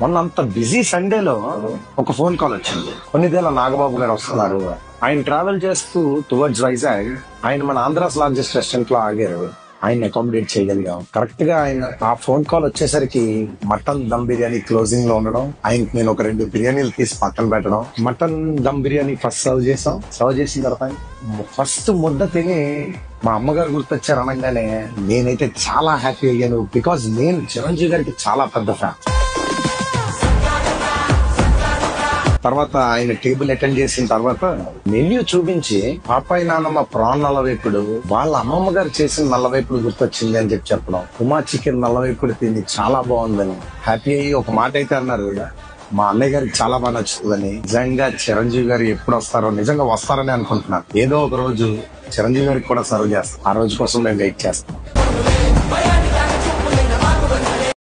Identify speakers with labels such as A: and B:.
A: మొన్న అంత బిజీ సండేలో ఒక ఫోన్ కాల్ వచ్చింది. కొన్నిదేళ్ల నాగబాబు గారు వస్తున్నారు. ఆయన ట్రావెల్ చేస్తూ టువర్డ్స్ వైజాగ్ ఆయన మన ఆంధ్రాస్ లార్జెస్ట్ రెస్టారెంట్ లో ఆగారు. ఆయన అకామిడేట్ చేయగలిగాం. కరెక్ట్ గా ఆయన ఆ ఫోన్ కాల్ వచ్చేసరికి మటన్ దమ్ బిర్యానీ క్లోజింగ్ లో ఉండడం, ఆయనకి నేను ఒక 2 బిర్యానీలు తీసి పక్కన పెట్టడం, mutton dum biryani first serve చేసాం. సర్వ్ చేసిన తర్వాత ఫస్ట్ ముద్ద తిని మా అమ్మగారు గుర్తొచ్చారు అనగానే నేనైతే చాలా హ్యాపీ అయ్యాను. బికాజ్ నేను చిరంజీవి గారికి చాలా పెద్ద ఫ్యాన్. తర్వాత ఆయన టేబుల్ అటెండ్ చేసిన తర్వాత మెన్యూ చూపించి పాపాయి నాన్నమ్మ ప్రాన్ నల్లవేపుడు, వాళ్ళ అమ్మమ్మ గారు చేసిన నల్లవేపుడు గుర్తొచ్చింది అని చెప్పడం, ఉమా చికెన్ నల్లవేపుడు తిని చాలా బాగుందని హ్యాపీ అయ్యి ఒక మాట అయితే అన్నారు, మా అన్నయ్య గారికి చాలా బాగా నచ్చుతుందని. నిజంగా చిరంజీవి గారు ఎప్పుడు వస్తారో, నిజంగా వస్తారని అనుకుంటున్నాను. ఏదో ఒక రోజు చిరంజీవి గారికి కూడా సర్వ్ చేస్తాం. ఆ రోజు కోసం మేము వెయిట్ చేస్తాం.